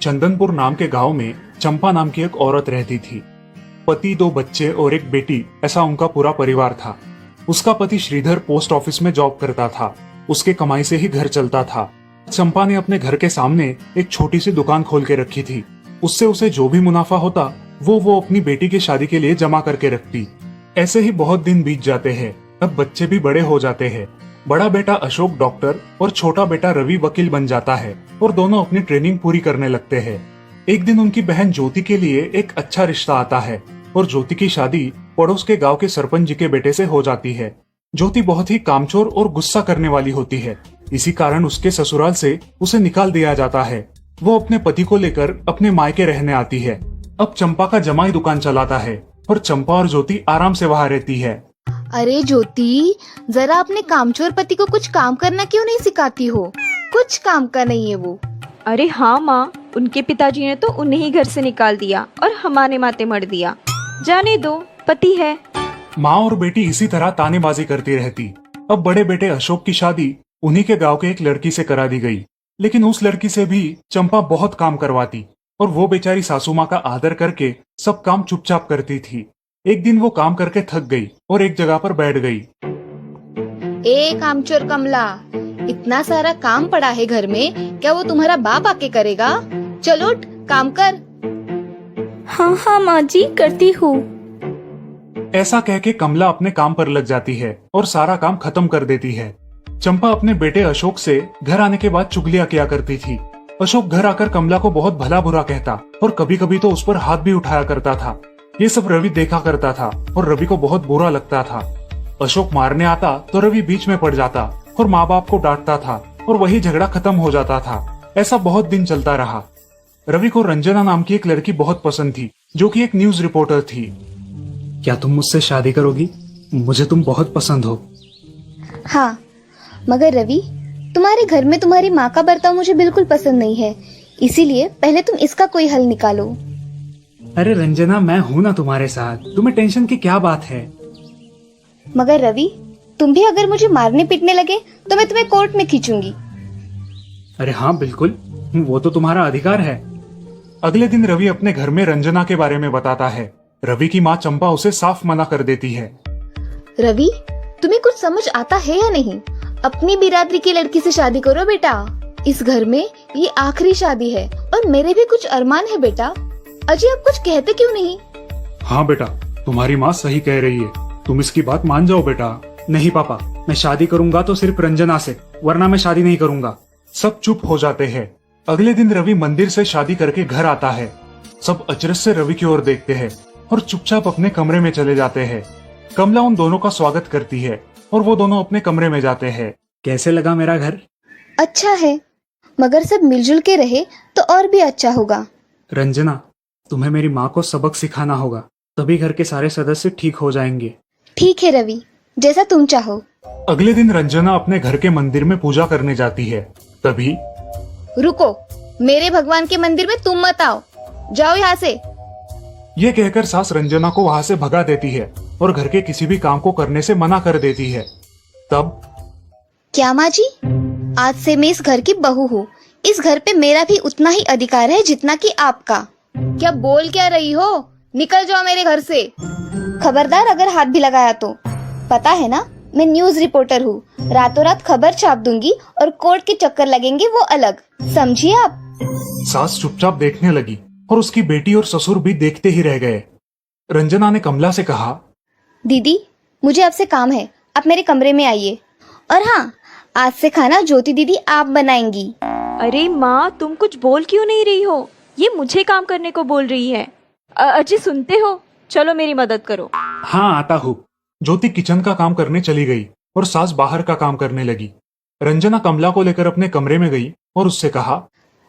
चंदनपुर नाम के गांव में चंपा नाम की एक औरत रहती थी। पति, 2 बच्चे और एक बेटी, ऐसा उनका पूरा परिवार था। उसका पति श्रीधर पोस्ट ऑफिस में जॉब करता था। उसके कमाई से ही घर चलता था। चंपा ने अपने घर के सामने एक छोटी सी दुकान खोल के रखी थी। उससे उसे जो भी मुनाफा होता वो अपनी बेटी की शादी के लिए जमा करके रखती। ऐसे ही बहुत दिन बीत जाते हैं। अब बच्चे भी बड़े हो जाते हैं। बड़ा बेटा अशोक डॉक्टर और छोटा बेटा रवि वकील बन जाता है और दोनों अपनी ट्रेनिंग पूरी करने लगते हैं। एक दिन उनकी बहन ज्योति के लिए एक अच्छा रिश्ता आता है और ज्योति की शादी पड़ोस के गांव के सरपंच जी के बेटे से हो जाती है। ज्योति बहुत ही कामचोर और गुस्सा करने वाली होती है। इसी कारण उसके ससुराल से उसे निकाल दिया जाता है। वो अपने पति को लेकर अपने मायके रहने आती है। अब चंपा का जमाई दुकान चलाता है और चंपा और ज्योति आराम से वहाँ रहती है। अरे ज्योति, जरा अपने कामचोर पति को कुछ काम करना क्यों नहीं सिखाती हो? कुछ काम का नहीं है वो। अरे हाँ माँ, उनके पिताजी ने तो उन्हें ही घर से निकाल दिया और हमारे माथे मर दिया। जाने दो, पति है। माँ और बेटी इसी तरह तानेबाजी करती रहती। अब बड़े बेटे अशोक की शादी उन्हीं के गांव के एक लड़की से करा दी गई, लेकिन उस लड़की से भी चंपा बहुत काम करवाती और वो बेचारी सासू माँ का आदर करके सब काम चुपचाप करती थी। एक दिन वो काम करके थक गई और एक जगह पर बैठ गई। ए कामचोर कमला, इतना सारा काम पड़ा है घर में, क्या वो तुम्हारा बाप आके करेगा? चलो उठ, काम कर। हाँ हाँ माँ जी, करती हूँ। ऐसा कह के कमला अपने काम पर लग जाती है और सारा काम खत्म कर देती है। चंपा अपने बेटे अशोक से घर आने के बाद चुगलियां किया करती थी। अशोक घर आकर कमला को बहुत भला बुरा कहता और कभी कभी तो उस पर हाथ भी उठाया करता था। ये सब रवि देखा करता था और रवि को बहुत बुरा लगता था। अशोक मारने आता तो रवि बीच में पड़ जाता और माँ बाप को डांटता था और वही झगड़ा खत्म हो जाता था। ऐसा बहुत दिन चलता रहा। रवि को रंजना नाम की एक लड़की बहुत पसंद थी, जो कि एक न्यूज रिपोर्टर थी। क्या तुम मुझसे शादी करोगी? मुझे तुम बहुत पसंद हो। हाँ, मगर रवि, तुम्हारे घर में तुम्हारी माँ का बर्ताव मुझे बिल्कुल पसंद नहीं है, इसीलिए पहले तुम इसका कोई हल निकालो। अरे रंजना, मैं हूँ ना तुम्हारे साथ, तुम्हें टेंशन की क्या बात है? मगर रवि, तुम भी अगर मुझे मारने पीटने लगे तो मैं तुम्हें कोर्ट में खींचूंगी। अरे हाँ बिल्कुल, वो तो तुम्हारा अधिकार है। अगले दिन रवि अपने घर में रंजना के बारे में बताता है। रवि की माँ चंपा उसे साफ मना कर देती है। रवि, तुम्हें कुछ समझ आता है या नहीं? अपनी बिरादरी की लड़की से शादी करो बेटा। इस घर में ये आखिरी शादी है और मेरे भी कुछ अरमान है बेटा। अजय, आप कुछ कहते क्यों नहीं? हाँ बेटा, तुम्हारी माँ सही कह रही है, तुम इसकी बात मान जाओ बेटा। नहीं पापा, मैं शादी करूंगा तो सिर्फ रंजना से, वरना मैं शादी नहीं करूंगा। सब चुप हो जाते हैं। अगले दिन रवि मंदिर से शादी करके घर आता है। सब अचरज से रवि की ओर देखते हैं और चुपचाप अपने कमरे में चले जाते हैं। कमला उन दोनों का स्वागत करती है और वो दोनों अपने कमरे में जाते हैं। कैसे लगा मेरा घर? अच्छा है, मगर सब मिलजुल के रहे तो और भी अच्छा होगा। रंजना, तुम्हें मेरी माँ को सबक सिखाना होगा, तभी घर के सारे सदस्य ठीक हो जाएंगे। ठीक है रवि, जैसा तुम चाहो। अगले दिन रंजना अपने घर के मंदिर में पूजा करने जाती है। तभी रुको, मेरे भगवान के मंदिर में तुम मत आओ, जाओ यहाँ से। ये कहकर सास रंजना को वहाँ से भगा देती है और घर के किसी भी काम को करने से मना कर देती है। तब क्या माँ जी, आज से मैं इस घर की बहू हूँ। इस घर पे मेरा भी उतना ही अधिकार है जितना कि आपका। क्या बोल क्या रही हो? निकल जाओ मेरे घर से। खबरदार अगर हाथ भी लगाया तो। पता है ना, मैं न्यूज रिपोर्टर हूँ। रातों रात खबर छाप दूंगी और कोर्ट के चक्कर लगेंगे वो अलग, समझिए आप। सास चुपचाप देखने लगी और उसकी बेटी और ससुर भी देखते ही रह गए। रंजना ने कमला से कहा, दीदी, मुझे आपसे काम है, आप मेरे कमरे में आइए। और हाँ, आज से खाना ज्योति दीदी आप बनाएंगी। अरे माँ, तुम कुछ बोल क्यों नहीं रही हो? ये मुझे काम करने को बोल रही है। अजय, सुनते हो? चलो मेरी मदद करो। हाँ आता हूँ। ज्योति किचन का काम करने चली गई और सास बाहर का काम करने लगी। रंजना कमला को लेकर अपने कमरे में गई और उससे कहा,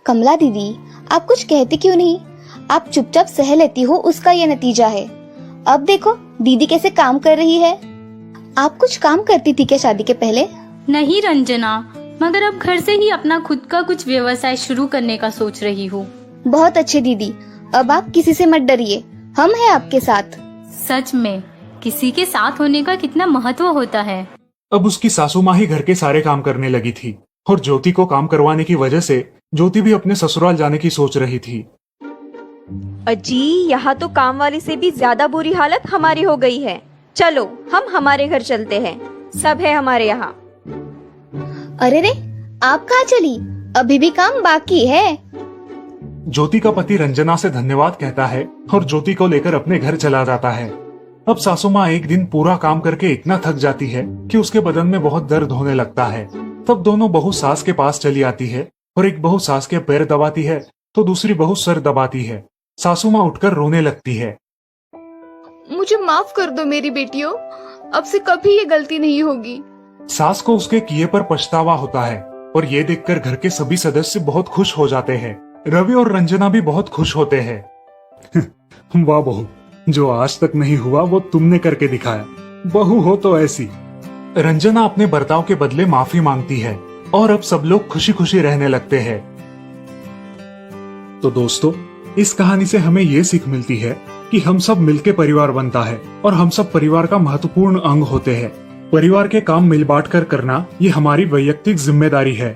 कमला दीदी, आप कुछ कहती क्यों नहीं? आप चुपचाप सह लेती हो, उसका ये नतीजा है। अब देखो दीदी कैसे काम कर रही है। आप कुछ काम करती थी क्या शादी के पहले? नहीं रंजना, मगर अब घर से ही अपना खुद का कुछ व्यवसाय शुरू करने का सोच रही हूँ। बहुत अच्छे दीदी, अब आप किसी से मत डरिए, हम हैं आपके साथ। सच में किसी के साथ होने का कितना महत्व होता है। अब उसकी सासू माँ ही घर के सारे काम करने लगी थी और ज्योति को काम करवाने की वजह से ज्योति भी अपने ससुराल जाने की सोच रही थी। अजी, यहाँ तो काम वाली से भी ज्यादा बुरी हालत हमारी हो गई है। चलो हम हमारे घर चलते हैं, सब है हमारे यहाँ। अरे रे, आप कहाँ चली? अभी भी काम बाकी है। ज्योति का पति रंजना से धन्यवाद कहता है और ज्योति को लेकर अपने घर चला जाता है। अब सासू माँ एक दिन पूरा काम करके इतना थक जाती है कि उसके बदन में बहुत दर्द होने लगता है। तब दोनों बहू सास के पास चली आती है और एक बहू सास के पैर दबाती है तो दूसरी बहू सर दबाती है। सासू माँ उठकर रोने लगती है। मुझे माफ कर दो मेरी बेटियों, अब से कभी ये गलती नहीं होगी। सास को उसके किए पर पछतावा होता है और ये देखकर घर के सभी सदस्य बहुत खुश हो जाते हैं। रवि और रंजना भी बहुत खुश होते हैं। वाह बहू, जो आज तक नहीं हुआ वो तुमने करके दिखाया। बहू हो तो ऐसी। रंजना अपने बर्ताव के बदले माफी मांगती है और अब सब लोग खुशी खुशी रहने लगते हैं। तो दोस्तों, इस कहानी से हमें ये सीख मिलती है कि हम सब मिलके परिवार बनता है और हम सब परिवार का महत्वपूर्ण अंग होते हैं। परिवार के काम मिल बांट कर करना ये हमारी वैयक्तिक जिम्मेदारी है।